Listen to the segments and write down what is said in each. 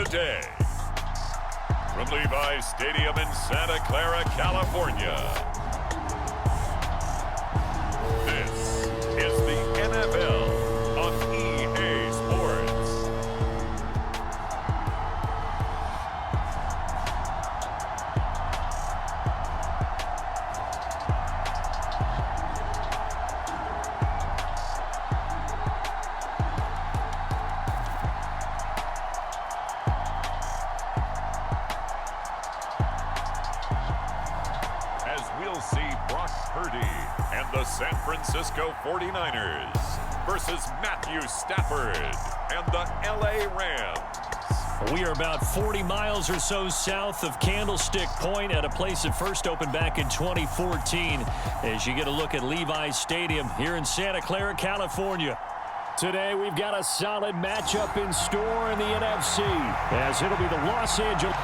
today. From Levi's Stadium in Santa Clara, California, this is the NFL on EA Sports. We'll see Brock Purdy and the San Francisco 49ers versus Matthew Stafford and the LA Rams. We are about 40 miles or so south of Candlestick Point at a place that first opened back in 2014 as you get a look at Levi's Stadium here in Santa Clara, California. Today we've got a solid matchup in store in the NFC as it'll be the Los Angeles.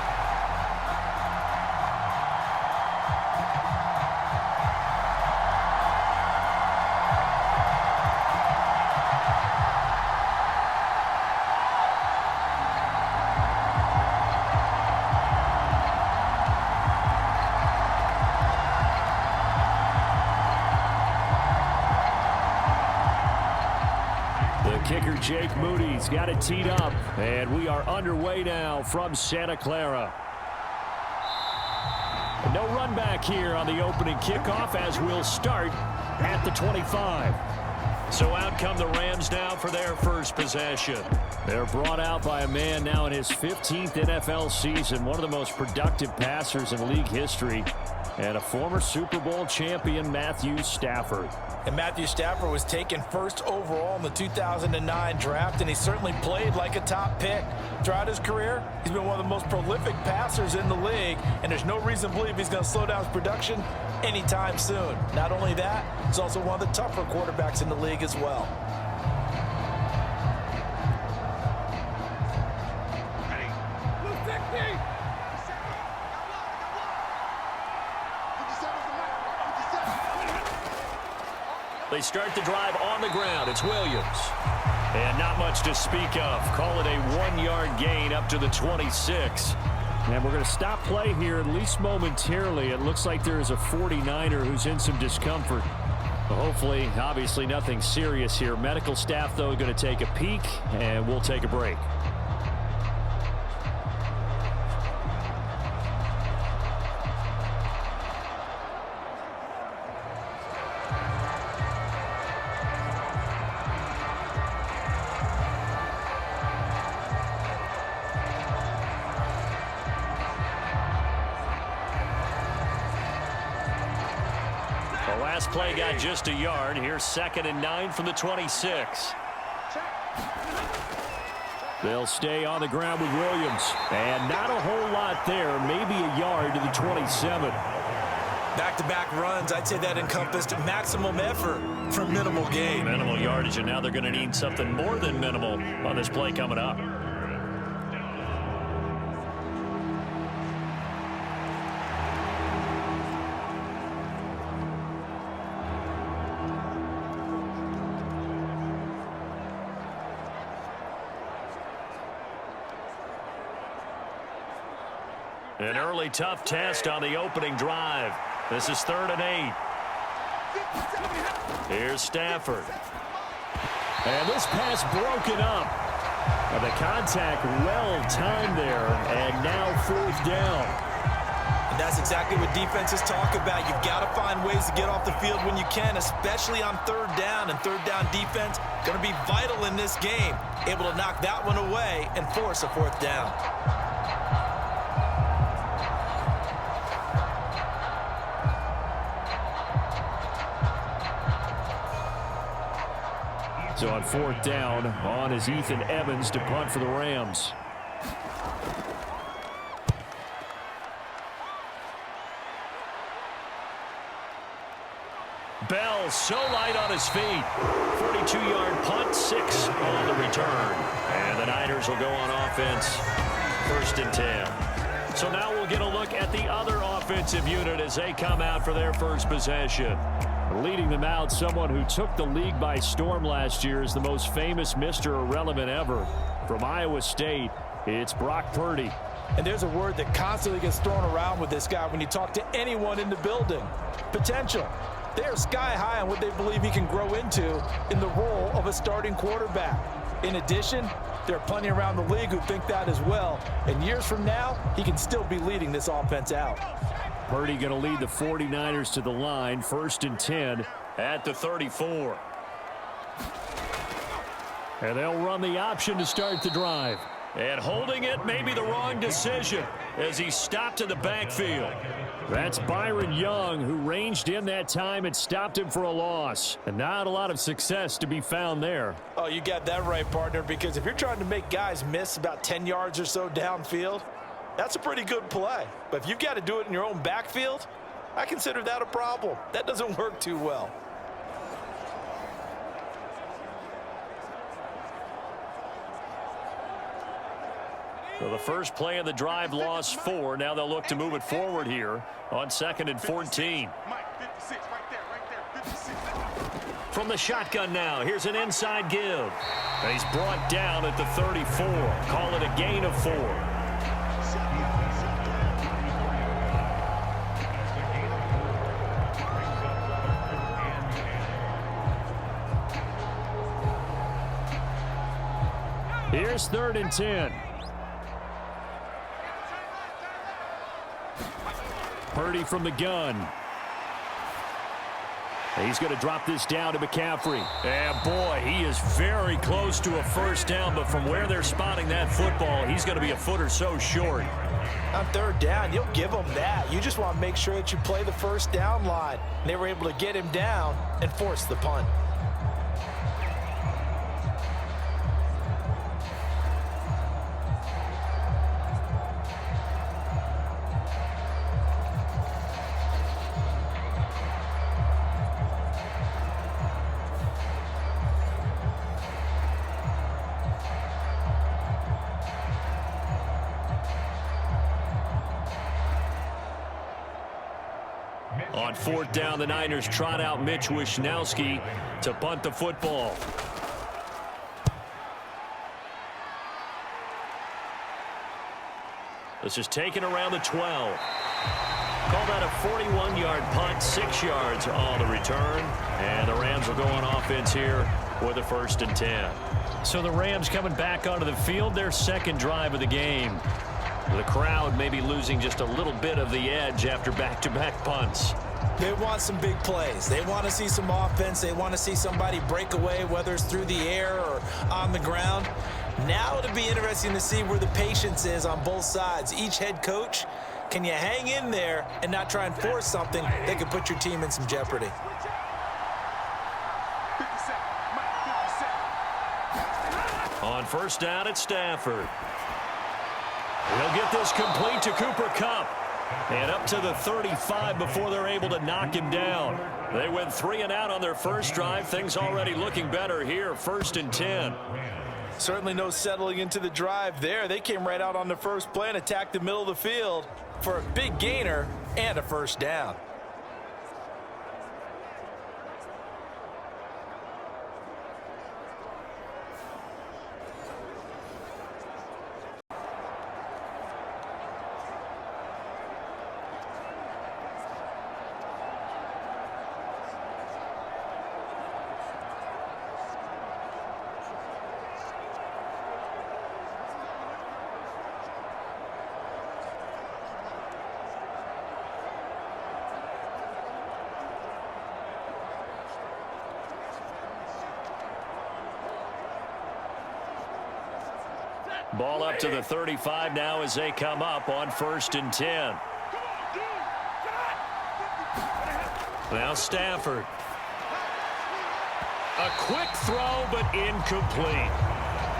Kicker Jake Moody's got it teed up, and we are underway now from Santa Clara. No run back here on the opening kickoff as we'll start at the 25. So out come the Rams now for their first possession. They're brought out by a man now in his 15th NFL season, one of the most productive passers in league history, and a former Super Bowl champion, Matthew Stafford. And Matthew Stafford was taken first overall in the 2009 draft, and he certainly played like a top pick. Throughout his career, he's been one of the most prolific passers in the league, and there's no reason to believe he's going to slow down his production anytime soon. Not only that, he's also one of the tougher quarterbacks in the league as well. They start the drive on the ground. It's Williams. And not much to speak of. Call it a 1-yard gain up to the 26. And we're going to stop play here, at least momentarily. It looks like there is a 49er who's in some discomfort. Well, hopefully, obviously, nothing serious here. Medical staff, though, going to take a peek, and we'll take a break. Last play got just a yard. Here's 2nd and 9 from the 26. They'll stay on the ground with Williams. And not a whole lot there. Maybe a yard to the 27. Back-to-back runs, I'd say that encompassed maximum effort for minimal gain. Minimal yardage, and now they're going to need something more than minimal on this play coming up. An early tough test on the opening drive. This is 3rd and 8. Here's Stafford. And this pass broken up. And the contact well timed there. And now 4th down. And that's exactly what defenses talk about. You've got to find ways to get off the field when you can, especially on 3rd down. And 3rd down defense going to be vital in this game. Able to knock that one away and force a 4th down. So on 4th down, on is Ethan Evans to punt for the Rams. Bell so light on his feet. 42-yard punt, 6 on the return. And the Niners will go on offense, 1st and 10. So now we'll get a look at the other offensive unit as they come out for their first possession. Leading them out, someone who took the league by storm last year is the most famous Mr. Irrelevant ever from Iowa State. It's Brock Purdy. And there's a word that constantly gets thrown around with this guy when you talk to anyone in the building. Potential. They are sky high on what they believe he can grow into in the role of a starting quarterback. In addition, there are plenty around the league who think that as well. And years from now, he can still be leading this offense out. Purdy going to lead the 49ers to the line, 1st and 10 at the 34. And they'll run the option to start the drive. And holding it may be the wrong decision as he stopped in the backfield. That's Byron Young, who ranged in that time and stopped him for a loss. And not a lot of success to be found there. Oh, you got that right, partner, because if you're trying to make guys miss about 10 yards or so downfield, that's a pretty good play. But if you've got to do it in your own backfield, I consider that a problem. That doesn't work too well. So the first play of the drive lost 4. Now they'll look to move it forward here on 2nd and 14. From the shotgun now, here's an inside give. And he's brought down at the 34. Call it a gain of 4. Here's 3rd and 10. Purdy from the gun. He's going to drop this down to McCaffrey. And boy, he is very close to a first down, but from where they're spotting that football, he's going to be a foot or so short. On 3rd down, you'll give them that. You just want to make sure that you play the first down line. And they were able to get him down and force the punt. On 4th down, the Niners trot out Mitch Wishnowski to punt the football. This is taken around the 12. Call that a 41-yard punt, 6 yards on the return. And the Rams will go on offense here with a 1st and 10. So the Rams coming back onto the field, their 2nd drive of the game. The crowd may be losing just a little bit of the edge after back-to-back punts. They want some big plays. They want to see some offense. They want to see somebody break away, whether it's through the air or on the ground. Now it'll be interesting to see where the patience is on both sides. Each head coach, can you hang in there and not try and force something that could put your team in some jeopardy? On 1st down, it's Stafford. They'll get this complete to Cooper Kupp. And up to the 35 before they're able to knock him down. They went 3 and out on their first drive. Things already looking better here. 1st and 10. Certainly no settling into the drive there. They came right out on the first play and attacked the middle of the field for a big gainer and a 1st down. Ball up to the 35 now as they come up on 1st and 10. Now Stafford. A quick throw, but incomplete.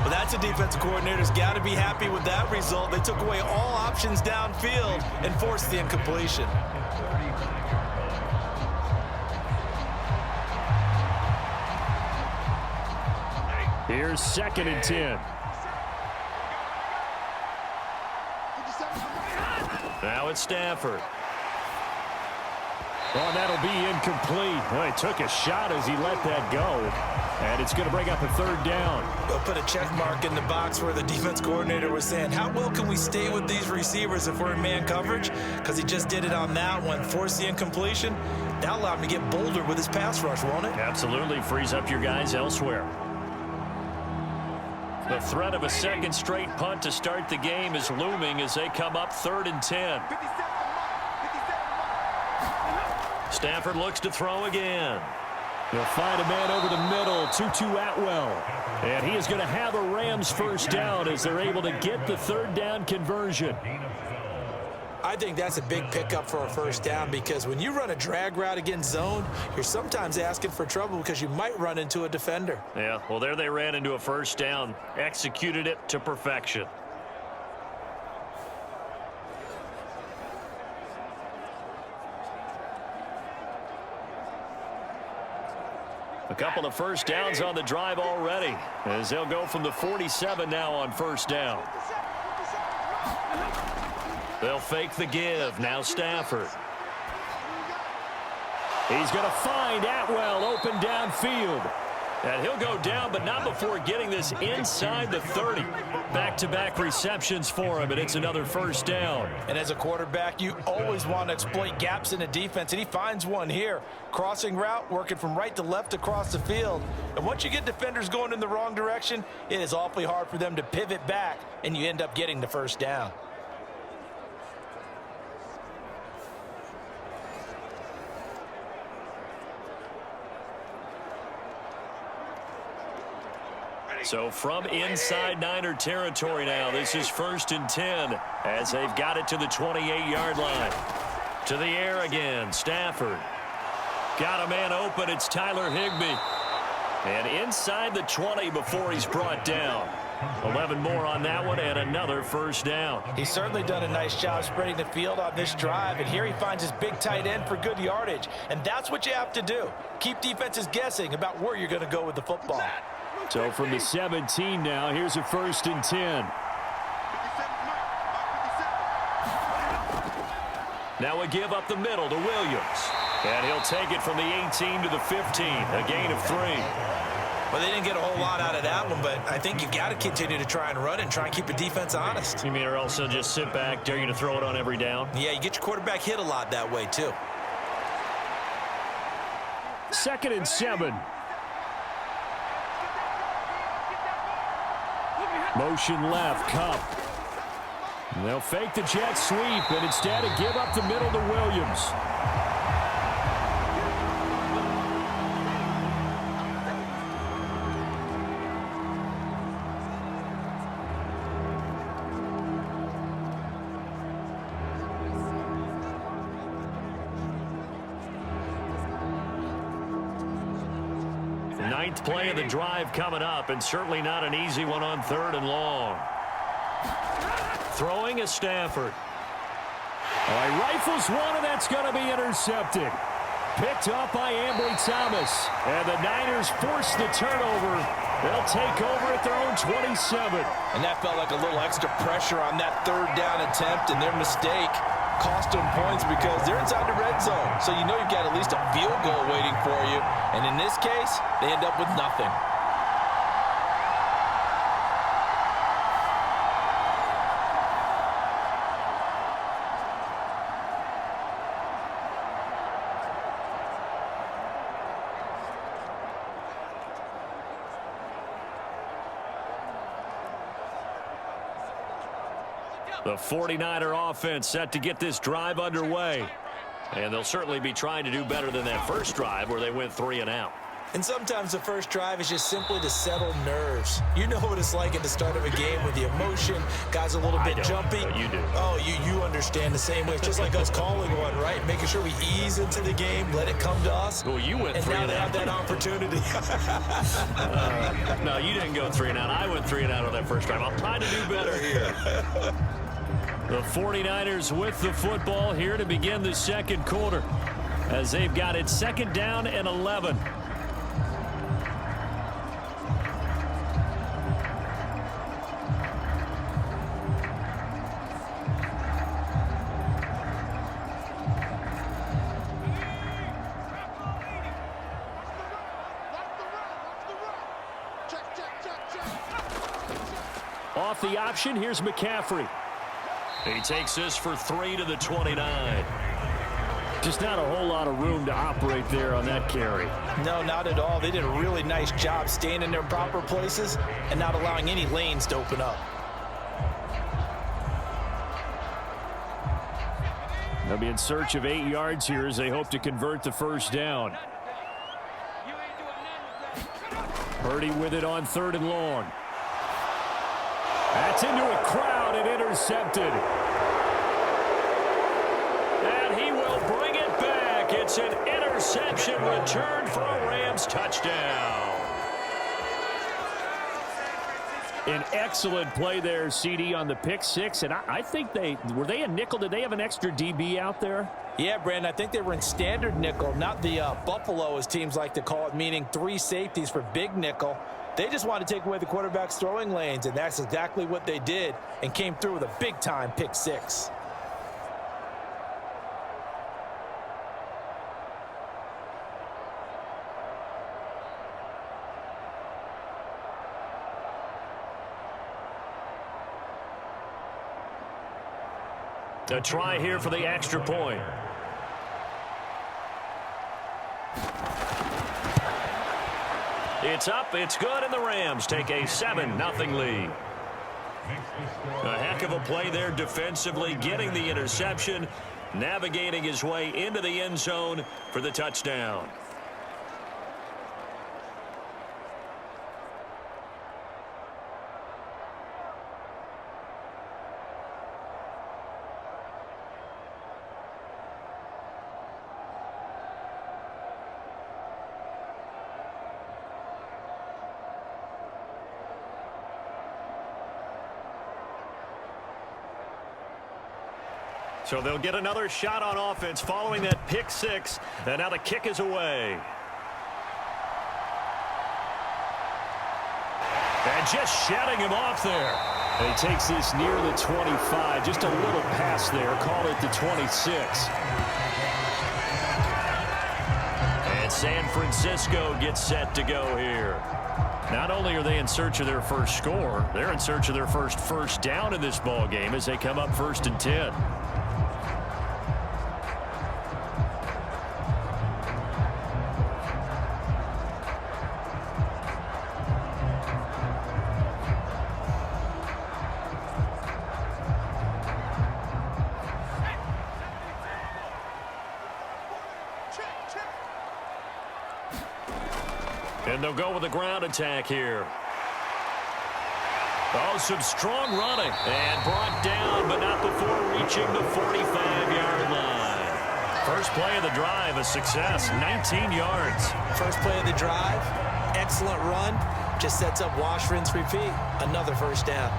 Well, that's a defensive coordinator's got to be happy with that result. They took away all options downfield and forced the incompletion. Here's 2nd and 10. Now it's Stafford. Oh, and that'll be incomplete. Well, he took a shot as he let that go. And it's going to bring up a third down. They'll put a check mark in the box where the defense coordinator was saying, how well can we stay with these receivers if we're in man coverage? Because he just did it on that one, forced the incompletion. That'll allow him to get bolder with his pass rush, won't it? Absolutely. Frees up your guys elsewhere. The threat of a second straight punt to start the game is looming as they come up 3rd and 10. Stafford looks to throw again. They'll find a man over the middle, Tutu Atwell. And he is going to have a Rams first down as they're able to get the third down conversion. I think that's a big pickup for a first down because when you run a drag route against zone, you're sometimes asking for trouble because you might run into a defender. Yeah, well, there they ran into a first down, executed it to perfection. A couple of first downs on the drive already as they'll go from the 47 now on first down. They'll fake the give. Now Stafford. He's going to find Atwell open downfield. And he'll go down, but not before getting this inside the 30. Back-to-back receptions for him, and it's another first down. And as a quarterback, you always want to exploit gaps in the defense, and he finds one here. Crossing route, working from right to left across the field. And once you get defenders going in the wrong direction, it is awfully hard for them to pivot back, and you end up getting the first down. So from inside Niner territory now, this is 1st and 10 as they've got it to the 28-yard line. To the air again, Stafford. Got a man open, it's Tyler Higbee. And inside the 20 before he's brought down. 11 more on that one and another first down. He's certainly done a nice job spreading the field on this drive, and here he finds his big tight end for good yardage. And that's what you have to do. Keep defenses guessing about where you're going to go with the football. So from the 17 now, here's a 1st and 10. Now a give up the middle to Williams. And he'll take it from the 18 to the 15, a gain of 3. Well, they didn't get a whole lot out of that one, but I think you've got to continue to try and run it and try and keep the defense honest. You mean or else they'll just sit back, dare you to throw it on every down? Yeah, you get your quarterback hit a lot that way, too. 2nd and 7. Motion left, Cup. They'll fake the jet sweep, and instead give up the middle to Williams. Ninth play of the drive coming up, and certainly not an easy one on 3rd and long. Throwing is Stafford. Oh, he rifles one, and that's going to be intercepted. Picked off by Ambry Thomas. And the Niners force the turnover. They'll take over at their own 27. And that felt like a little extra pressure on that 3rd down attempt, and their mistake cost them points because they're inside the red zone. So you know you've got at least a field goal waiting for you. And in this case, they end up with nothing. The 49er offense set to get this drive underway. And they'll certainly be trying to do better than that first drive where they went 3 and out. And sometimes the first drive is just simply to settle nerves. You know what it's like at the start of a game with the emotion, guys a little bit jumpy. You do. Oh, you understand the same way. It's just like us calling one, right? Making sure we ease into the game, let it come to us. Well, you went 3 and and now out. they have that opportunity. No, you didn't go 3 and out. I went 3 and out on that first drive. I'll try to do better here. The 49ers with the football here to begin the second quarter as they've got it 2nd down and 11. Off the option, here's McCaffrey. He takes this for 3 to the 29. Just not a whole lot of room to operate there on that carry. No, not at all. They did a really nice job staying in their proper places and not allowing any lanes to open up. They'll be in search of 8 yards here as they hope to convert the first down. Purdy with it on 3rd and long. That's into a crowd and intercepted. And he will bring it back. It's an interception returned for a Rams touchdown. An excellent play there, CD, on the pick six. And I think were they a nickel? Did they have an extra DB out there? Yeah, Brandon, I think they were in standard nickel, not the Buffalo, as teams like to call it, meaning 3 safeties for big nickel. They just wanted to take away the quarterback's throwing lanes, and that's exactly what they did and came through with a big-time pick six. A try here for the extra point. It's up, it's good, and the Rams take a 7-0 lead. A heck of a play there defensively, getting the interception, navigating his way into the end zone for the touchdown. So they'll get another shot on offense following that pick six, and now the kick is away. And just shutting him off there. And he takes this near the 25, just a little pass there, call it the 26. And San Francisco gets set to go here. Not only are they in search of their first score, they're in search of their first down in this ball game as they come up 1st and 10. And they'll go with a ground attack here. Oh, some strong running. And brought down, but not before reaching the 45-yard line. First play of the drive, a success, 19 yards. First play of the drive, excellent run. Just sets up wash, rinse, repeat. Another first down.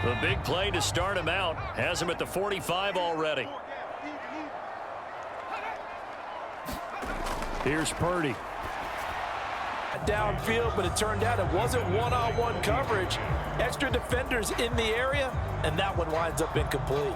The big play to start him out has him at the 45 already. Here's Purdy. Downfield, but it turned out it wasn't one-on-one coverage. Extra defenders in the area, and that one winds up incomplete.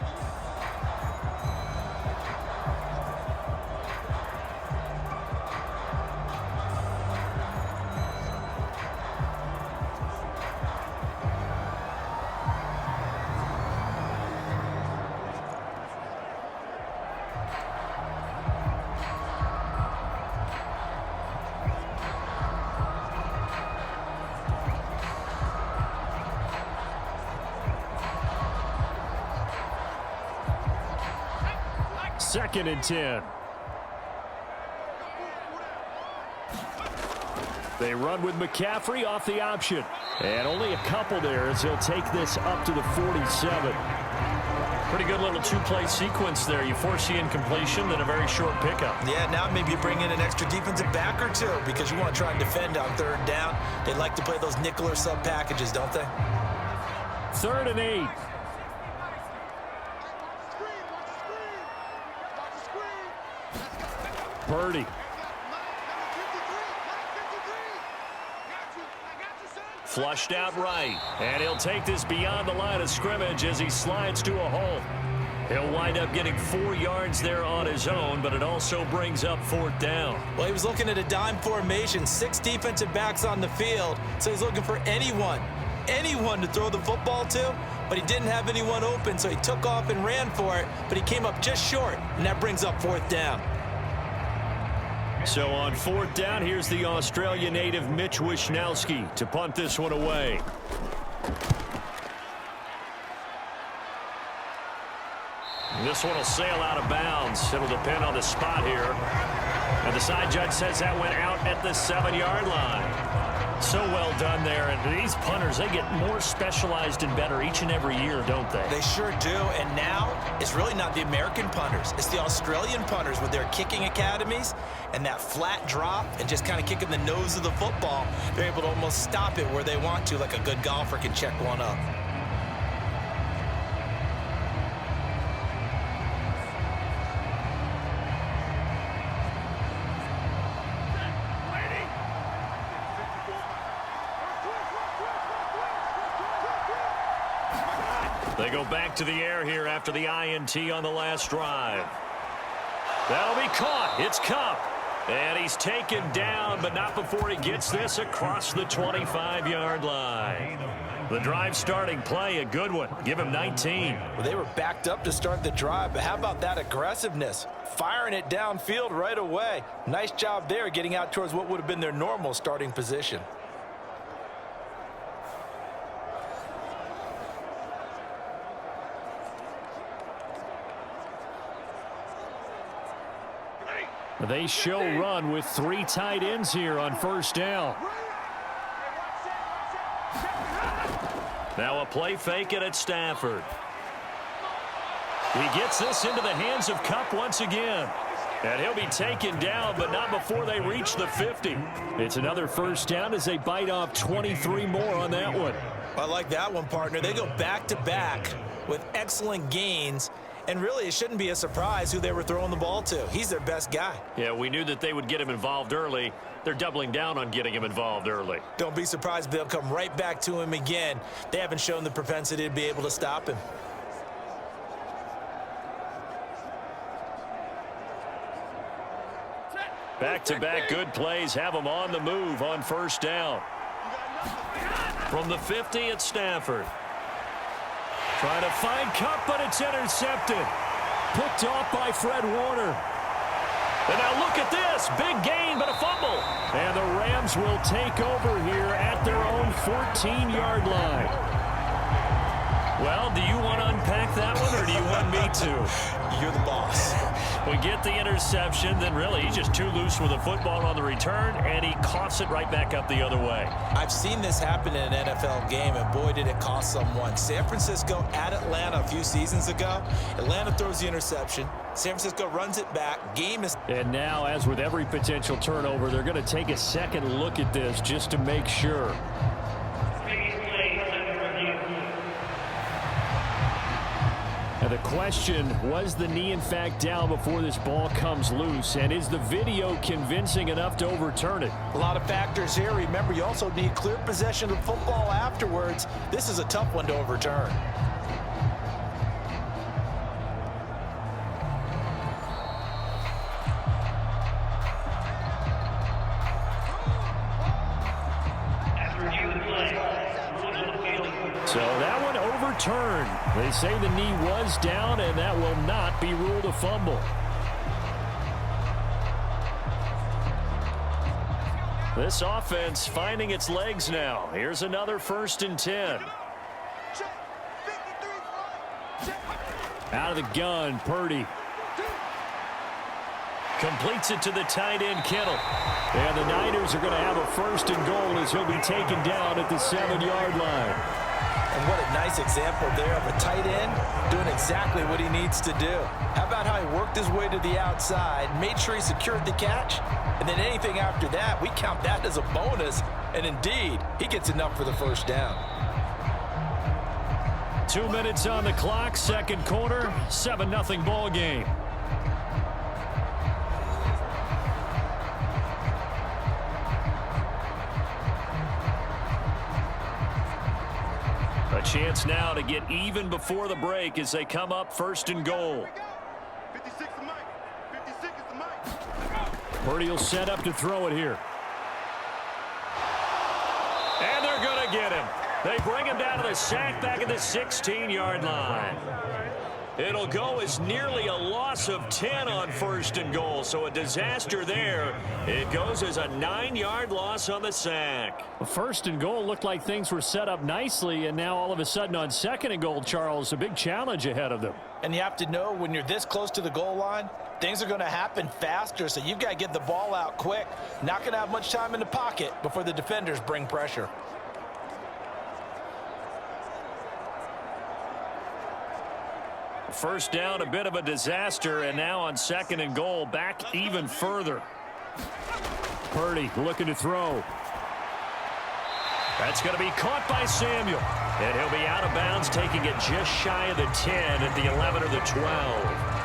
Second and 10. They run with McCaffrey off the option. And only a couple there as he'll take this up to the 47. Pretty good little two-play sequence there. You force the incompletion, then a very short pickup. Yeah, now maybe you bring in an extra defensive back or two because you want to try and defend on 3rd down. They like to play those nickel or sub packages, don't they? 3rd and 8. Purdy. Flushed out right. And he'll take this beyond the line of scrimmage as he slides to a hole. He'll wind up getting 4 yards there on his own, but it also brings up 4th down. Well, he was looking at a dime formation, 6 defensive backs on the field, so he's looking for anyone to throw the football to, but he didn't have anyone open, so he took off and ran for it, but he came up just short, and that brings up 4th down. So on 4th down, here's the Australia native Mitch Wishnowsky to punt this one away. This one will sail out of bounds. It'll depend on the spot here. And the side judge says that went out at the 7-yard line. So well done there. And these punters, they get more specialized and better each and every year, don't they? They sure do. And now it's really not the American punters. It's the Australian punters with their kicking academies and that flat drop and just kind of kicking the nose of the football. They're able to almost stop it where they want to, like a good golfer can check one up. They go back to the air here after the INT on the last drive. That'll be caught. It's Kupp. And he's taken down, but not before he gets this across the 25-yard line. The drive starting play, a good one. Give him 19. Well, they were backed up to start the drive, but how about that aggressiveness? Firing it downfield right away. Nice job there getting out towards what would have been their normal starting position. They show run with 3 tight ends here on 1st down. Now a play fake it at Stafford. He gets this into the hands of Kupp once again. And he'll be taken down, but not before they reach the 50. It's another 1st down as they bite off 23 more on that one. I like that one, partner. They go back-to-back with excellent gains. And really, it shouldn't be a surprise who they were throwing the ball to. He's their best guy. Yeah, we knew that they would get him involved early. They're doubling down on getting him involved early. Don't be surprised if they'll come right back to him again. They haven't shown the propensity to be able to stop him. Back-to-back good plays have them on the move on 1st down. From the 50, it's Stafford. Trying to find Kupp, but it's intercepted. Picked off by Fred Warner. And now look at this. Big gain, but a fumble. And the Rams will take over here at their own 14-yard line. Well, do you want to unpack that one, or do you want me to? You're the boss. We get the interception, then really he's just too loose with the football on the return, and he coughs it right back up the other way. I've seen this happen in an NFL game, and boy, did it cost someone. San Francisco at Atlanta a few seasons ago. Atlanta throws the interception. San Francisco runs it back. Game is... And now, as with every potential turnover, they're going to take a second look at this just to make sure. And the question, was the knee in fact down before this ball comes loose? And is the video convincing enough to overturn it? A lot of factors here. Remember, you also need clear possession of the football afterwards. This is a tough one to overturn. So that one overturned. They say the knee was down, and that will not be ruled a fumble. This offense finding its legs now. Here's another 1st and 10. Out of the gun, Purdy. Completes it to the tight end, Kittle. And the Niners are going to have a 1st and goal as he'll be taken down at the 7-yard line. And what a nice example there of a tight end doing exactly what he needs to do. How about how he worked his way to the outside, made sure he secured the catch, and then anything after that, we count that as a bonus. And indeed, he gets enough for the 1st down. 2 minutes on the clock, 2nd quarter, 7-0 ball game. chance now to get even before the break as they come up 1st and goal. 56 is Mike. 56 is Mike. Purdy will set up to throw it here. And they're going to get him. They bring him down to the sack back at the 16-yard line. It'll go as nearly a loss of 10 on 1st and goal, so a disaster there. It goes as a 9-yard loss on the sack. 1st and goal looked like things were set up nicely, and now all of a sudden on 2nd and goal, Charles, a big challenge ahead of them. And you have to know when you're this close to the goal line, things are going to happen faster, so you've got to get the ball out quick. Not going to have much time in the pocket before the defenders bring pressure. First down, a bit of a disaster, and now on 2nd and goal, back even further. Purdy looking to throw. That's going to be caught by Samuel. And he'll be out of bounds, taking it just shy of the 10 at the 11 or the 12.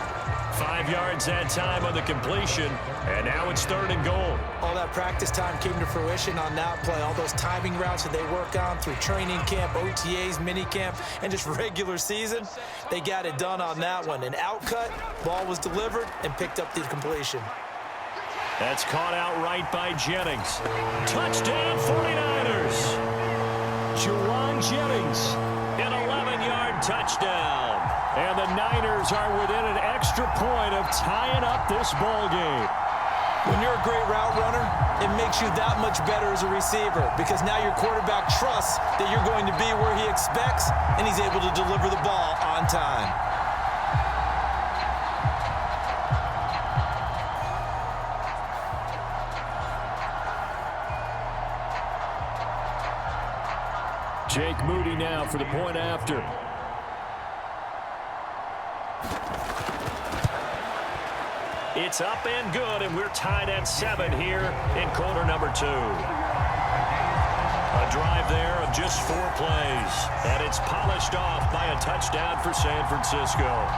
5 yards that time on the completion, and now it's 3rd and goal. All that practice time came to fruition on that play. All those timing routes that they work on through training camp, OTAs, minicamp, and just regular season, they got it done on that one. An outcut, ball was delivered, and picked up the completion. That's caught out right by Jennings. Touchdown 49ers. Juwan Jennings. An 11-yard touchdown. And the Niners are within an extra point of tying up this ball game. When you're a great route runner, it makes you that much better as a receiver because now your quarterback trusts that you're going to be where he expects, and he's able to deliver the ball on time. Jake Moody now for the point after. It's up and good, and we're tied at 7 here in quarter number 2. A drive there of just 4 plays, and it's polished off by a touchdown for San Francisco.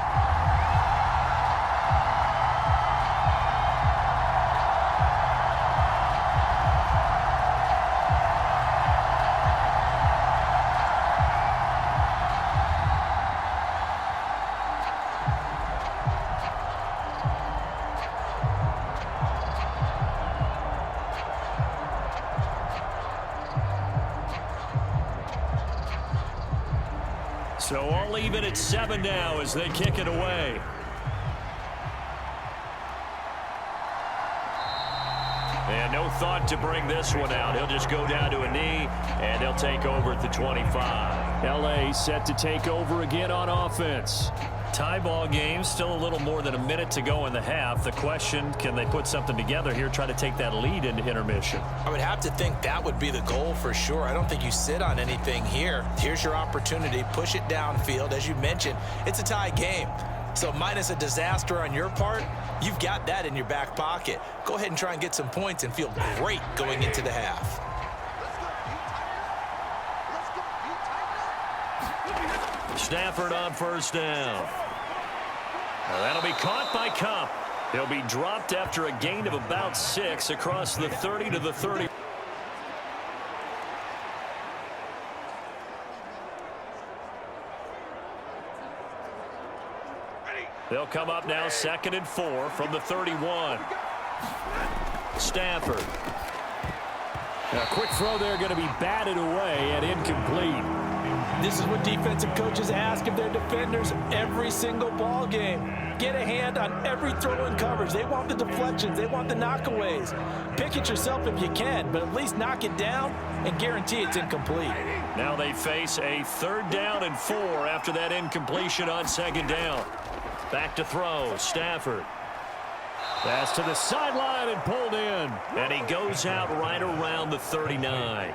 So all even at 7 now as they kick it away. And no thought to bring this one out. He'll just go down to a knee, and they'll take over at the 25. L.A. set to take over again on offense. Tie ball game, still a little more than a minute to go in the half. The question, can they put something together here, try to take that lead into intermission? I would have to think that would be the goal for sure. I don't think you sit on anything here. Here's your opportunity. Push it downfield. As you mentioned, it's a tie game. So minus a disaster on your part, you've got that in your back pocket. Go ahead and try and get some points and feel great going into the half. Stafford on 1st down. Well, that'll be caught by Cup. He'll be dropped after a gain of about 6 across the 30 to the 30. They'll come up now 2nd and 4 from the 31. Stafford. A quick throw there going to be batted away and incomplete. This is what defensive coaches ask of their defenders every single ball game. Get a hand on every throw in coverage. They want the deflections. They want the knockaways. Pick it yourself if you can, but at least knock it down and guarantee it's incomplete. Now they face a 3rd down and 4 after that incompletion on 2nd down. Back to throw, Stafford. Pass to the sideline and pulled in. And he goes out right around the 39.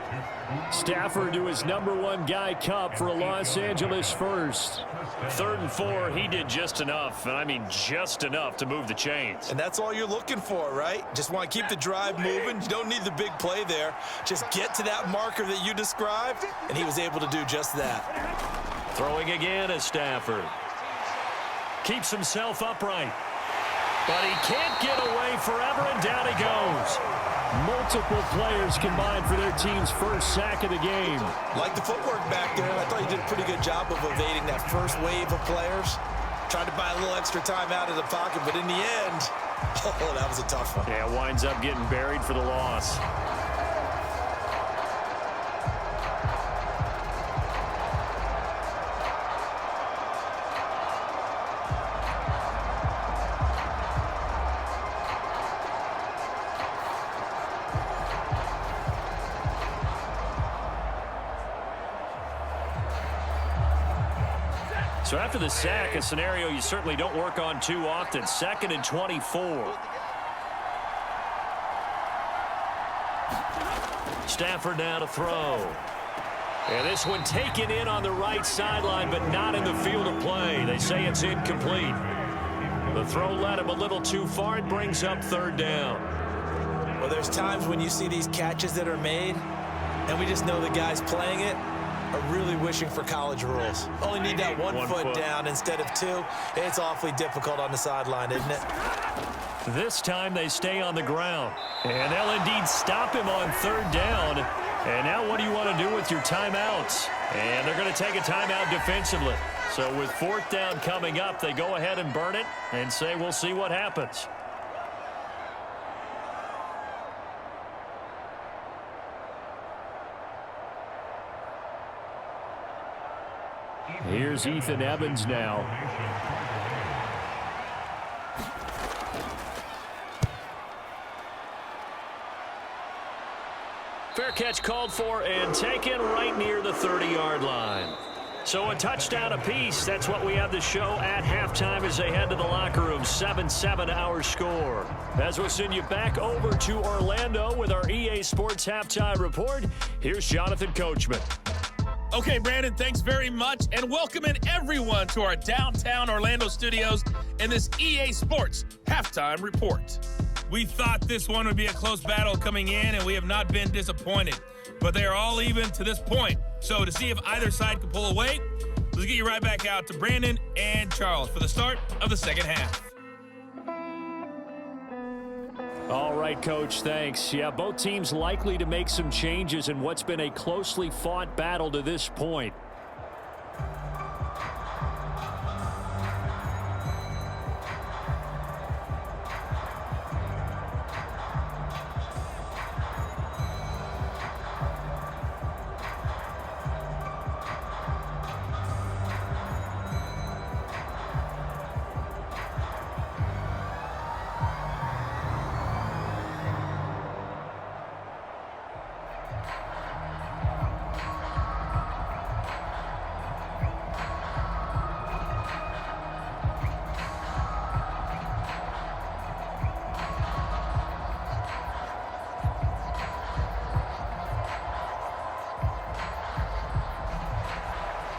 Stafford to his #1 guy, Cup, for a Los Angeles first. 3rd and 4, he did just enough, and I mean just enough to move the chains. And that's all you're looking for, right? Just want to keep the drive moving. You don't need the big play there. Just get to that marker that you described, and he was able to do just that. Throwing again is Stafford. Keeps himself upright. But he can't get away forever, and down he goes. Multiple players combined for their team's first sack of the game. Like the footwork back there, I thought he did a pretty good job of evading that first wave of players. Tried to buy a little extra time out of the pocket, but in the end, oh, that was a tough one. Yeah, winds up getting buried for the loss. So after the sack, a scenario you certainly don't work on too often. 2nd and 24. Stafford now to throw. And this one taken in on the right sideline, but not in the field of play. They say it's incomplete. The throw led him a little too far. It brings up 3rd down. Well, there's times when you see these catches that are made, and we just know the guys playing it are really wishing for college rules. Only need that one foot down instead of 2. It's awfully difficult on the sideline, isn't it? This time they stay on the ground. And they'll indeed stop him on 3rd down. And now what do you want to do with your timeouts? And they're going to take a timeout defensively. So with 4th down coming up, they go ahead and burn it and say we'll see what happens. Here's Ethan Evans now. Fair catch called for and taken right near the 30-yard line. So a touchdown apiece. That's what we have the show at halftime as they head to the locker room. 7-7 our score. As we'll send you back over to Orlando with our EA Sports Halftime Report, here's Jonathan Coachman. Okay, Brandon, thanks very much, and welcome in everyone to our downtown Orlando studios in this EA Sports Halftime Report. We thought this one would be a close battle coming in, and we have not been disappointed. But they are all even to this point. So to see if either side can pull away, let's get you right back out to Brandon and Charles for the start of the second half. All right, Coach, thanks. Yeah, both teams likely to make some changes in what's been a closely fought battle to this point.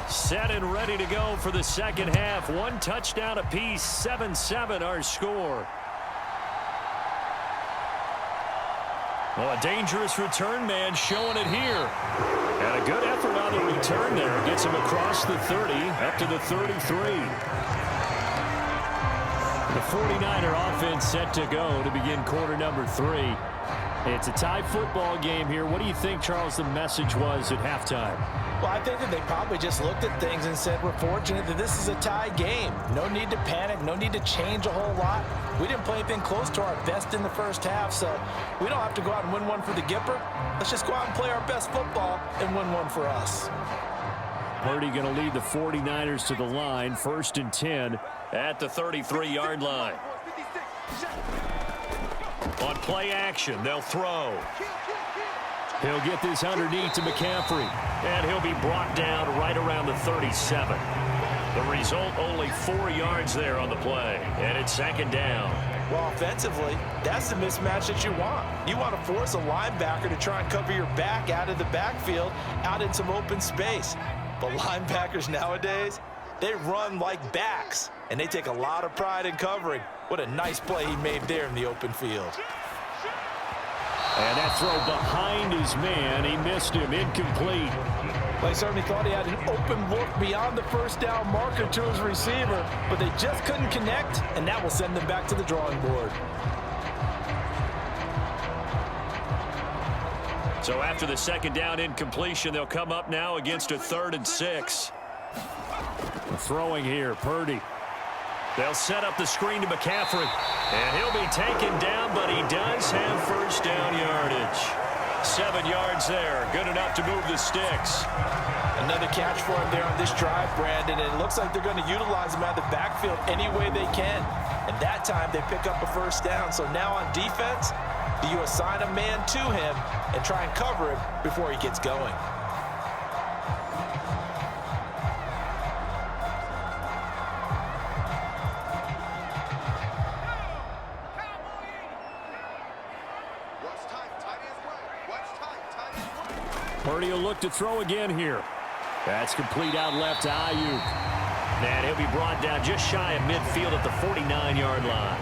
Set and ready to go for the second half. 1 touchdown apiece, 7-7 our score. Well, a dangerous return man showing it here. And a good effort on the return there. Gets him across the 30, up to the 33. The 49er offense set to go to begin quarter number 3. It's a tie football game here. What do you think, Charles, the message was at halftime? Well, I think that they probably just looked at things and said, we're fortunate that this is a tie game. No need to panic, no need to change a whole lot. We didn't play anything close to our best in the first half, so we don't have to go out and win one for the Gipper. Let's just go out and play our best football and win one for us. Purdy going to lead the 49ers to the line, 1st and 10 at the 33-yard line. On play action, they'll throw. He'll get this underneath to McCaffrey. And he'll be brought down right around the 37. The result, only 4 yards there on the play. And it's 2nd down. Well, offensively, that's the mismatch that you want. You want to force a linebacker to try and cover your back out of the backfield, out in some open space. But linebackers nowadays, they run like backs, and they take a lot of pride in covering. What a nice play he made there in the open field. And that throw behind his man, he missed him, incomplete. Well, he certainly thought he had an open look beyond the first down marker to his receiver, but they just couldn't connect, and that will send them back to the drawing board. So after the second down incompletion, they'll come up now against a 3rd and 6. Throwing here, Purdy. They'll set up the screen to McCaffrey. And he'll be taken down, but he does have first down yardage. 7 yards there. Good enough to move the sticks. Another catch for him there on this drive, Brandon, and it looks like they're going to utilize him out of the backfield any way they can. And that time they pick up a first down. So now on defense, do you assign a man to him and try and cover him before he gets going? Purdy will look to throw again here. That's complete out left to Ayuk. And he'll be brought down just shy of midfield at the 49-yard line.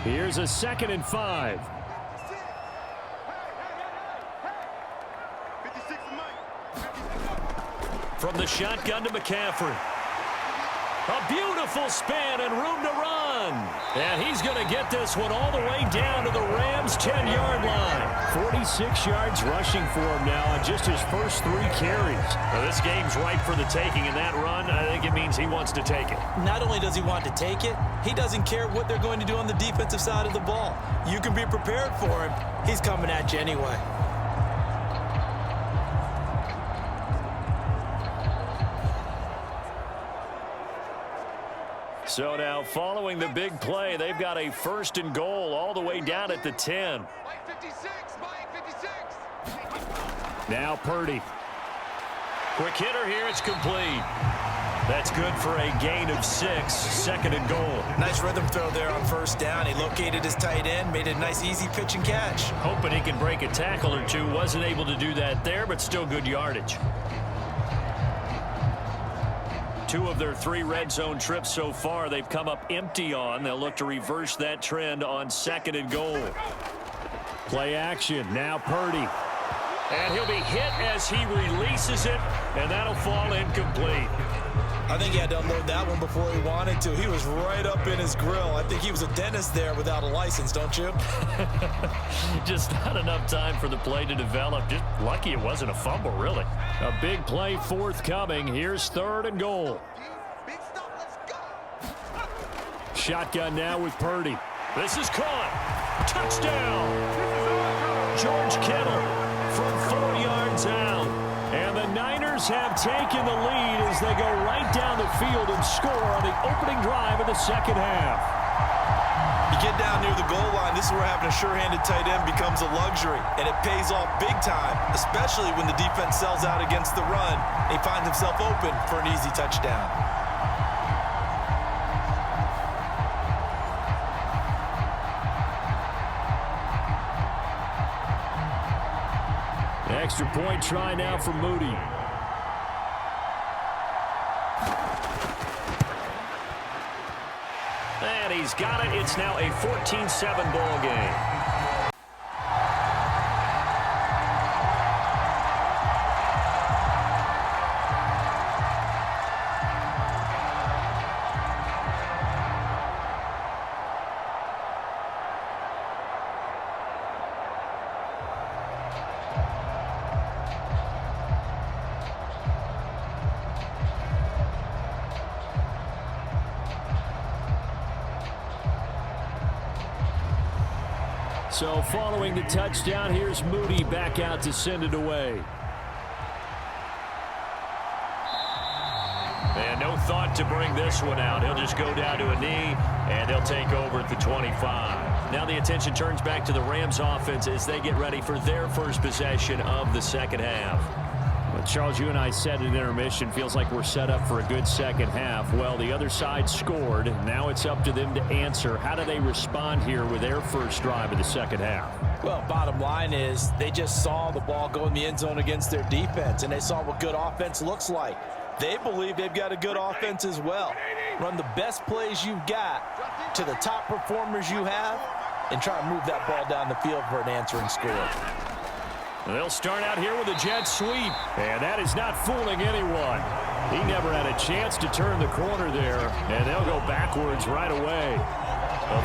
Here's a 2nd and 5. From the shotgun to McCaffrey. A beautiful spin and room to run. And he's going to get this one all the way down to the Rams' 10-yard line. 46 yards rushing for him now on just his first 3 carries. Well, this game's ripe for the taking, and that run, I think it means he wants to take it. Not only does he want to take it, he doesn't care what they're going to do on the defensive side of the ball. You can be prepared for him. He's coming at you anyway. So now, following the big play, they've got a 1st and goal all the way down at the 10. Mike 56, Mike 56. Now Purdy. Quick hitter here, it's complete. That's good for a gain of 6, 2nd and goal. Nice rhythm throw there on first down. He located his tight end, made a nice easy pitch and catch. Hoping he can break a tackle or two. Wasn't able to do that there, but still good yardage. 2 of their 3 red zone trips so far they've come up empty on. They'll look to reverse that trend on 2nd and goal. Play action. Now Purdy. And he'll be hit as he releases it, and that'll fall incomplete. I think he had to unload that one before he wanted to. He was right up in his grill. I think he was a dentist there without a license, don't you? Just not enough time for the play to develop. Just lucky it wasn't a fumble, really. A big play forthcoming. Here's 3rd and goal. Big stop, let's go. Shotgun now with Purdy. This is caught. Touchdown. George Kittle from 4 yards out. And the Niners have taken the lead as they go right down the field and score on the opening drive of the second half. You get down near the goal line, this is where having a sure-handed tight end becomes a luxury, and it pays off big time, especially when the defense sells out against the run. He finds himself open for an easy touchdown. Extra point try now for Moody. And he's got it. It's now a 14-7 ball game. So following the touchdown, here's Moody back out to send it away. And no thought to bring this one out. He'll just go down to a knee, and they'll take over at the 25. Now the attention turns back to the Rams offense as they get ready for their first possession of the second half. Well, Charles, you and I said in intermission, feels like we're set up for a good second half. Well, the other side scored. Now it's up to them to answer. How do they respond here with their first drive of the second half? Well, bottom line is they just saw the ball go in the end zone against their defense, and they saw what good offense looks like. They believe they've got a good offense as well. Run the best plays you've got to the top performers you have, and try and move that ball down the field for an answering score. They'll start out here with a jet sweep, and that is not fooling anyone. He never had a chance to turn the corner there, and they'll go backwards right away.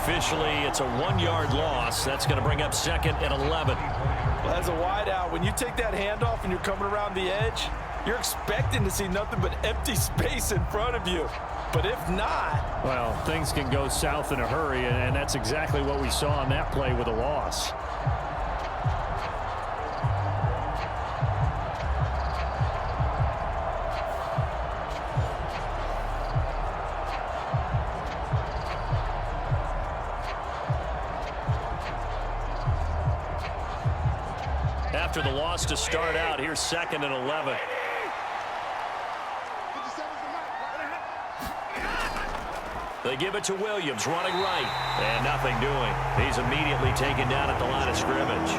Officially, it's a 1-yard loss. That's going to bring up 2nd and 11. Well, as a wideout, when you take that handoff and you're coming around the edge, you're expecting to see nothing but empty space in front of you. But if not... Well, things can go south in a hurry, and that's exactly what we saw on that play with a loss. After the loss to start out, here's 2nd and 11. They give it to Williams, running right, and nothing doing. He's immediately taken down at the line of scrimmage.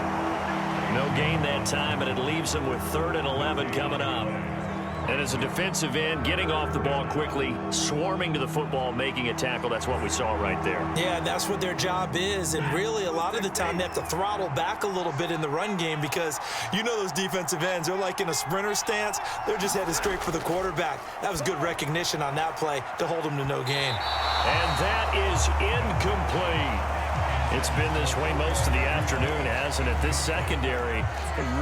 No gain that time, and it leaves him with 3rd and 11 coming up. And as a defensive end, getting off the ball quickly, swarming to the football, making a tackle, that's what we saw right there. Yeah, that's what their job is, and really a lot of the time they have to throttle back a little bit in the run game because you know those defensive ends, they're like in a sprinter stance. They're just headed straight for the quarterback. That was good recognition on that play to hold them to no gain. And that is incomplete. It's been this way most of the afternoon, hasn't it? This secondary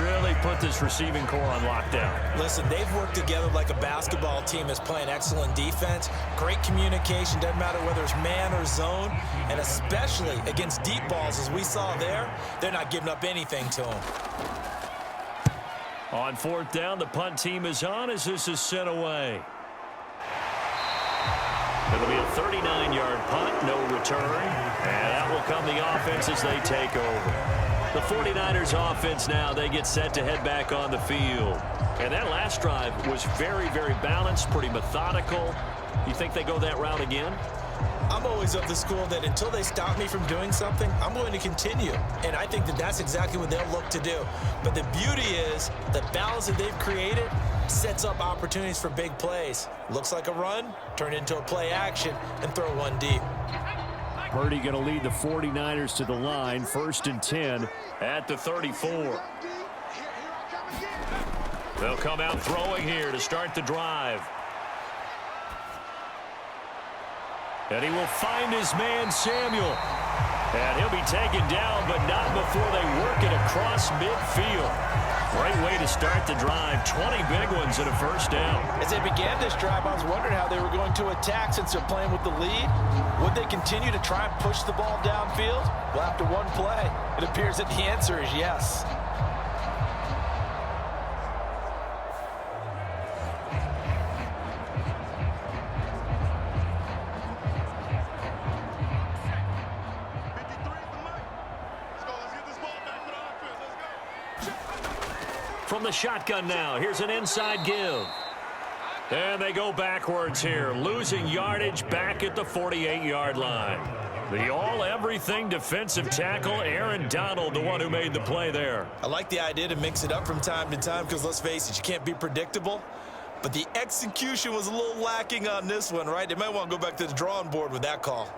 really put this receiving core on lockdown. Listen, they've worked together like a basketball team that's playing excellent defense. Great communication, doesn't matter whether it's man or zone. And especially against deep balls, as we saw there, they're not giving up anything to them. On 4th down, the punt team is on as this is sent away. It'll be a 39-yard punt, no return, and that will come the offense as they take over. The 49ers offense now, they get set to head back on the field. And that last drive was very, very balanced, pretty methodical. You think they go that route again? I'm always of the school that until they stop me from doing something, I'm going to continue. And I think that that's exactly what they'll look to do. But the beauty is the balance that they've created sets up opportunities for big plays. Looks like a run, turn it into a play action, and throw one deep. Purdy going to lead the 49ers to the line, 1st and 10 at the 34. They'll come out throwing here to start the drive. And he will find his man, Samuel. And he'll be taken down, but not before they work it across midfield. Great way to start the drive. 20 big ones and a 1st down. As they began this drive, I was wondering how they were going to attack since they're playing with the lead. Would they continue to try and push the ball downfield? Well, after one play, it appears that the answer is yes. From the shotgun now, here's an inside give. And they go backwards here, losing yardage back at the 48-yard line. The all-everything defensive tackle, Aaron Donald, the one who made the play there. I like the idea to mix it up from time to time because, let's face it, you can't be predictable. But the execution was a little lacking on this one, right? They might want to go back to the drawing board with that call.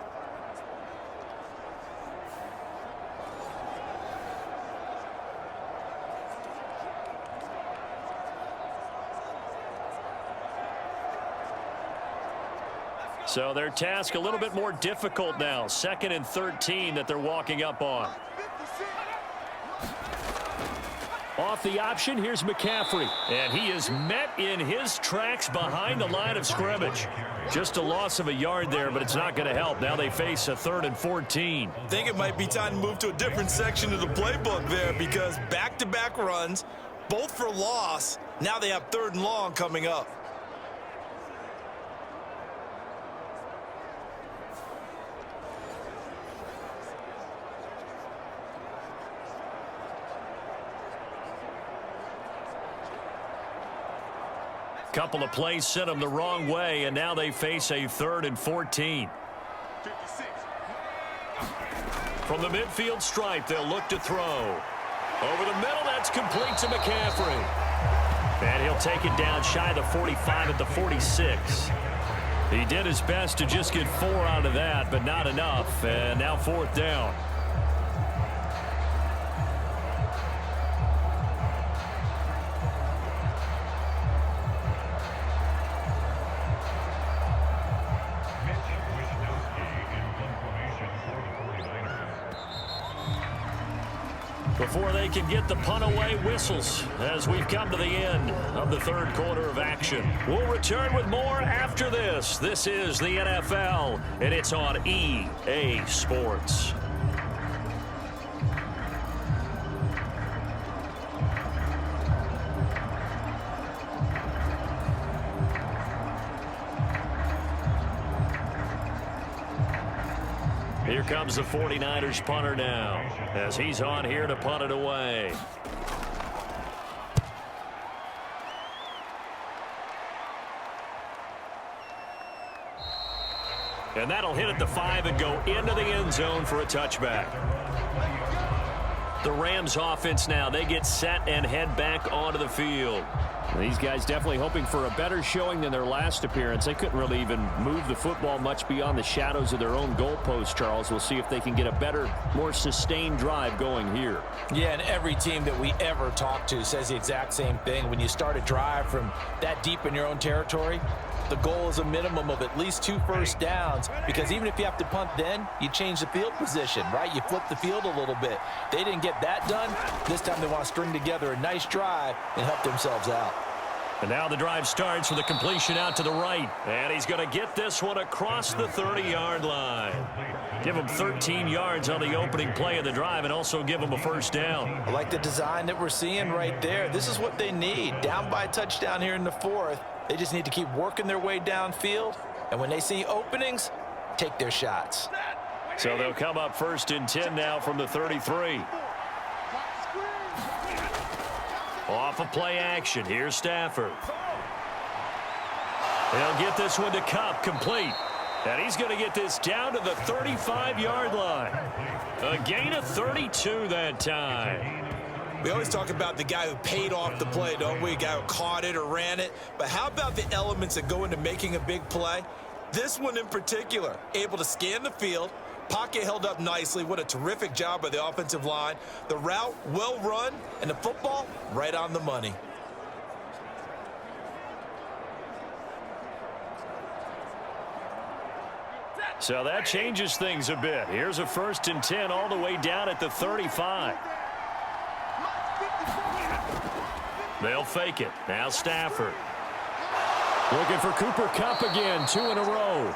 So their task a little bit more difficult now. 2nd and 13 that they're walking up on. Off the option, here's McCaffrey. And he is met in his tracks behind the line of scrimmage. Just a loss of a yard there, but it's not going to help. Now they face a 3rd and 14. I think it might be time to move to a different section of the playbook there because back-to-back runs, both for loss. Now they have 3rd and long coming up. Couple of plays sent them the wrong way, and now they face a 3rd and 14. 56. From the midfield stripe, they'll look to throw. Over the middle, that's complete to McCaffrey. And he'll take it down shy of the 45 at the 46. He did his best to just get 4 out of that, but not enough. And now 4th down. before they can get the punt away. Whistles as we've come to the end of the third quarter of action. We'll return with more after this. This is the NFL, and it's on EA Sports. Here comes the 49ers punter now as he's on here to punt it away. And that'll hit at the 5 and go into the end zone for a touchback. The Rams offense now, they get set and head back onto the field. These guys definitely hoping for a better showing than their last appearance. They couldn't really even move the football much beyond the shadows of their own goalpost, Charles. We'll see if they can get a better, more sustained drive going here. Yeah, and every team that we ever talk to says the exact same thing. When you start a drive from that deep in your own territory, the goal is a minimum of at least 2 first downs, because even if you have to punt then, you change the field position, right? You flip the field a little bit. They didn't get that done. This time they want to string together a nice drive and help themselves out. And now the drive starts with a completion out to the right. And he's going to get this one across the 30-yard line. Give him 13 yards on the opening play of the drive and also give him a first down. I like the design that we're seeing right there. This is what they need. Down by a touchdown here in the 4th. They just need to keep working their way downfield. And when they see openings, take their shots. So they'll come up 1st and 10 now from the 33. Off of play action. Here's Stafford. They'll get this one to Kupp, complete. And he's going to get this down to the 35-yard line. A gain of 32 that time. We always talk about the guy who paid off the play, don't we? A guy who caught it or ran it. But how about the elements that go into making a big play? This one in particular, able to scan the field. Pocket held up nicely. What a terrific job by the offensive line. The route well run, and the football right on the money. So that changes things a bit. Here's a 1st and 10 all the way down at the 35. They'll fake it. Now Stafford. Looking for Cooper Kupp again, 2 in a row.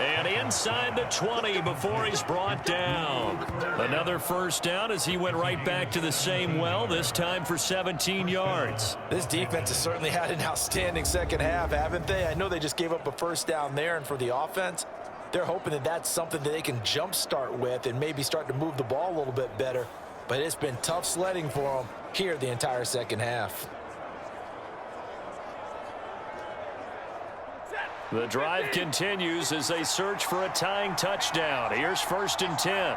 And inside the 20 before he's brought down. Another first down as he went right back to the same well, this time for 17 yards. This defense has certainly had an outstanding second half, haven't they? I know they just gave up a first down there, and for the offense, they're hoping that that's something that they can jumpstart with and maybe start to move the ball a little bit better. But it's been tough sledding for them here the entire second half. The drive continues as they search for a tying touchdown. Here's 1st and 10.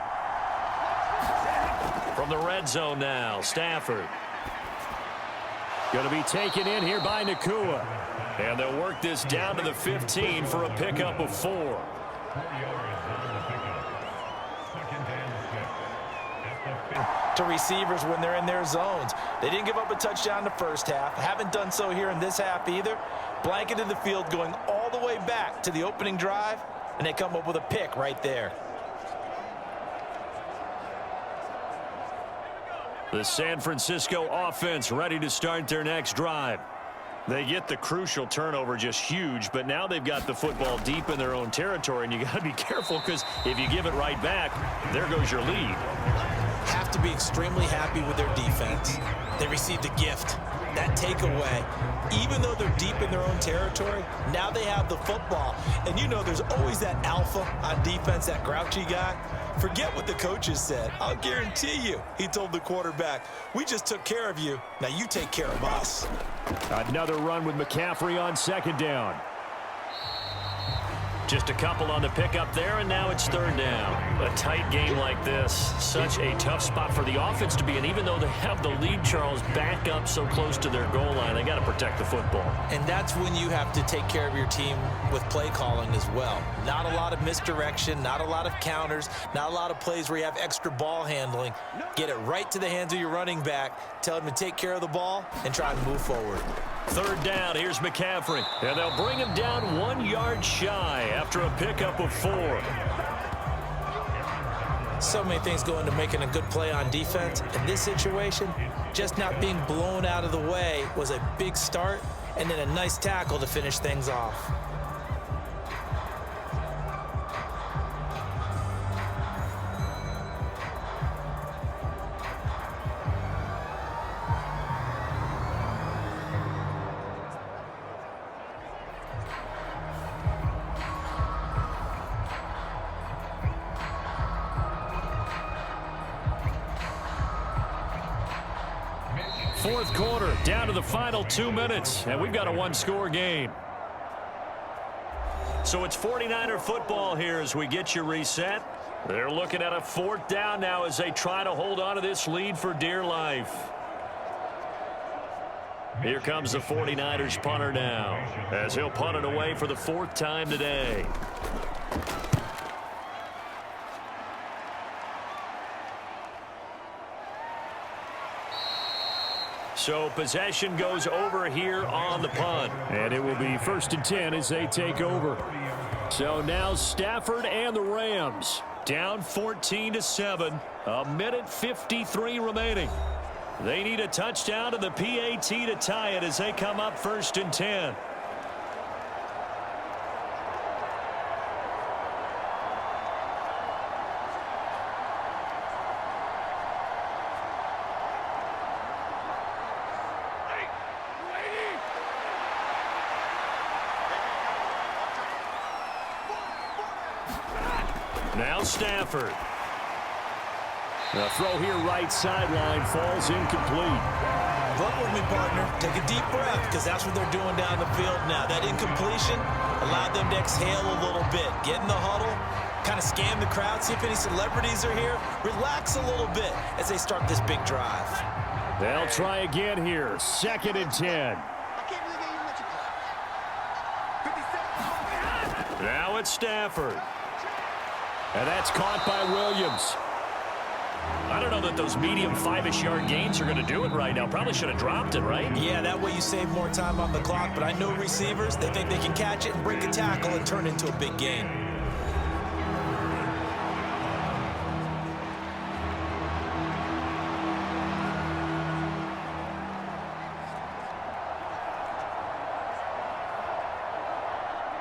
From the red zone now, Stafford. Going to be taken in here by Nakua. And they'll work this down to the 15 for a pickup of 4. To receivers when they're in their zones. They didn't give up a touchdown in the first half. Haven't done so here in this half either. Blanketed the field going all the way back to the opening drive, and they come up with a pick right there. The San Francisco offense ready to start their next drive. They get the crucial turnover, just huge, but now they've got the football deep in their own territory, and you got to be careful because if you give it right back, there goes your lead. Have to be extremely happy with their defense. They received a gift, that takeaway. Even though they're deep in their own territory, now they have the football. And you know there's always that alpha on defense, that grouchy guy. Forget what the coaches said. I'll guarantee you, he told the quarterback, we just took care of you. Now you take care of us. Another run with McCaffrey on 2nd down. Just a couple on the pickup there, and now it's 3rd down. A tight game like this, such a tough spot for the offense to be in. Even though they have the lead, Charles, back up so close to their goal line, they got to protect the football. And that's when you have to take care of your team with play calling as well. Not a lot of misdirection, not a lot of counters, not a lot of plays where you have extra ball handling. Get it right to the hands of your running back, tell him to take care of the ball, and try and move forward. 3rd down, here's McCaffrey. And they'll bring him down 1 yard shy after a pickup of 4. So many things go into making a good play on defense. In this situation, just not being blown out of the way was a big start, and then a nice tackle to finish things off. Fourth quarter, down to the final 2 minutes, and we've got a one-score game. So it's 49er football here as we get you reset. They're looking at a fourth down now as they try to hold on to this lead for dear life. Here comes the 49ers punter now, as he'll punt it away for the fourth time today. So possession goes over here on the punt. And it will be 1st and 10 as they take over. So now Stafford and the Rams down 14-7. A minute 53 remaining. They need a touchdown to the PAT to tie it as they come up 1st and 10. Now Stafford. The throw here right sideline falls incomplete. Run with me, partner. Take a deep breath, because that's what they're doing down the field now. That incompletion allowed them to exhale a little bit. Get in the huddle, kind of scan the crowd, see if any celebrities are here. Relax a little bit as they start this big drive. They'll try again here. 2nd and 10. Now it's Stafford. And that's caught by Williams. I don't know that those medium 5-ish yard gains are going to do it right now. Probably should have dropped it, right? Yeah, that way you save more time on the clock. But I know receivers, they think they can catch it and break a tackle and turn it into a big gain.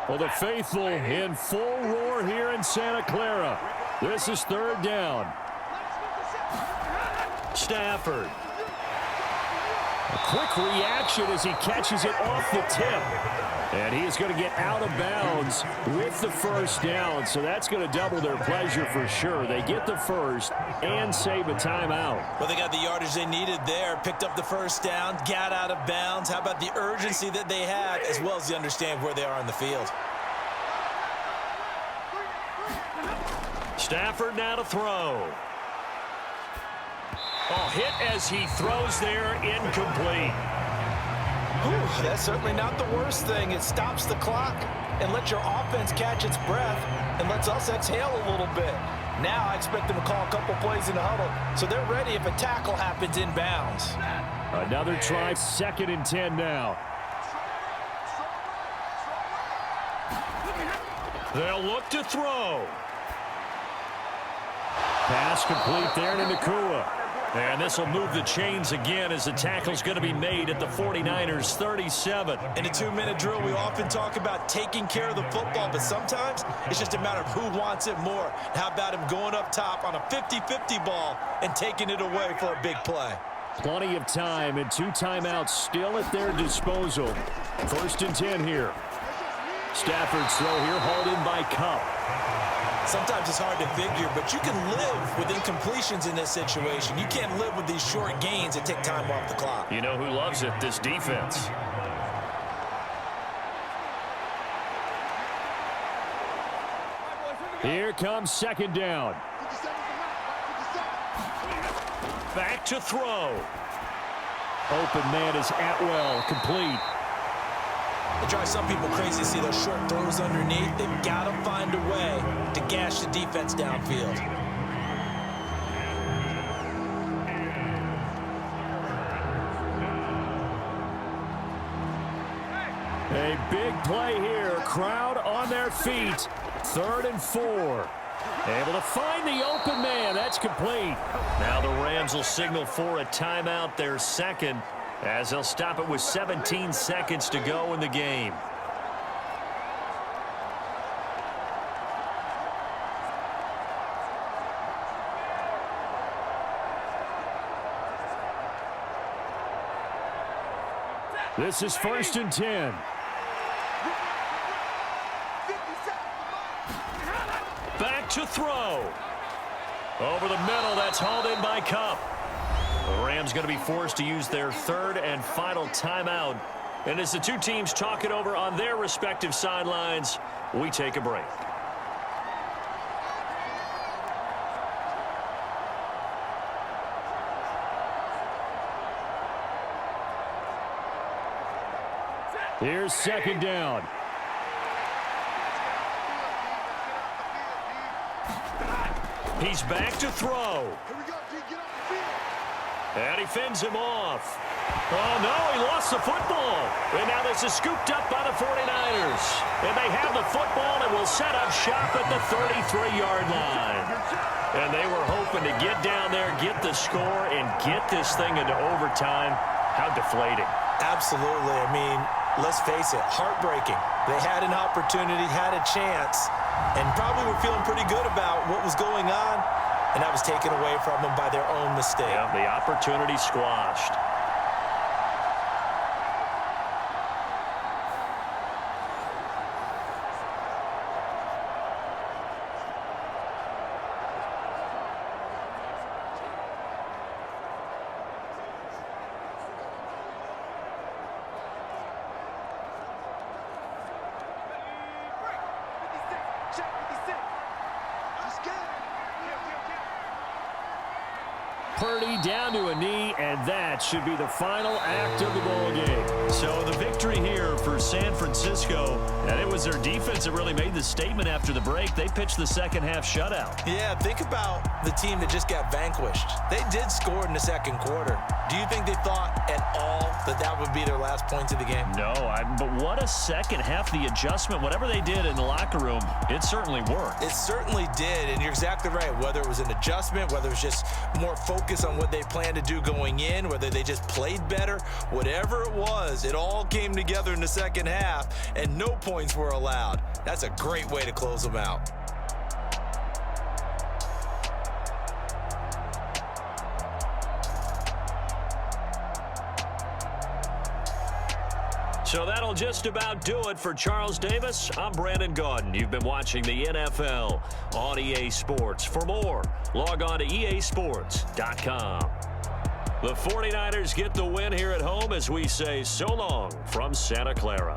Well, the faithful in full roar here in Santa Clara. This is 3rd down. Stafford. A quick reaction as he catches it off the tip. And he is going to get out of bounds with the 1st down. So that's going to double their pleasure for sure. They get the first and save a timeout. Well, they got the yardage they needed there. Picked up the 1st down, got out of bounds. How about the urgency that they have, as well as they understand where they are on the field. Stafford now to throw. Oh, hit as he throws there, incomplete. Ooh, that's certainly not the worst thing. It stops the clock and lets your offense catch its breath and lets us exhale a little bit. Now I expect them to call a couple plays in the huddle, so they're ready if a tackle happens in bounds. Another try, 2nd and 10 now. They'll look to throw. Pass complete there to Nakua. And this will move the chains again as the tackle's going to be made at the 49ers 37. In a 2-minute drill, we often talk about taking care of the football, but sometimes it's just a matter of who wants it more. How about him going up top on a 50-50 ball and taking it away for a big play? Plenty of time and 2 timeouts still at their disposal. 1st and 10 here. Stafford's throw here hauled in by Cup. Sometimes it's hard to figure, but you can live with incompletions in this situation. You can't live with these short gains that take time off the clock. You know who loves it? This defense. Here comes 2nd down. Back to throw. Open man is Atwell, complete. It drives some people crazy to see those short throws underneath. They've got to find a way to gash the defense downfield. A big play here. Crowd on their feet. 3rd and 4. Able to find the open man. That's complete. Now the Rams will signal for a timeout, their second, as they'll stop it with 17 seconds to go in the game. This is 1st and 10. Back to throw. Over the middle, that's hauled in by Cup. The Rams going to be forced to use their third and final timeout. And as the two teams talk it over on their respective sidelines, we take a break. Here's 2nd down. He's back to throw. And he fends him off. Oh, no, he lost the football. And now this is scooped up by the 49ers. And they have the football and will set up shop at the 33-yard line. And they were hoping to get down there, get the score, and get this thing into overtime. How deflating. Absolutely. I mean, let's face it, heartbreaking. They had an opportunity, had a chance, and probably were feeling pretty good about what was going on, and that was taken away from them by their own mistake. Yeah, the opportunity squashed. Purdy down to a knee, and that should be the final act of the ball game. So the victory here for San Francisco, and it was their defense that really made the statement after the break. They pitched the second half shutout. Yeah, think about the team that just got vanquished. They did score in the second quarter. Do you think they thought at all that that would be their last points of the game? No, but what a second half. The adjustment, whatever they did in the locker room, it certainly worked. It certainly did, and you're exactly right. Whether it was an adjustment, whether it was just more focus on what they planned to do going in, whether they just played better, whatever it was, it all came together in the second half, and no points were allowed. That's a great way to close them out. So that'll just about do it for Charles Davis. I'm Brandon Gaudin. You've been watching the NFL on EA Sports. For more, log on to easports.com. The 49ers get the win here at home as we say so long from Santa Clara.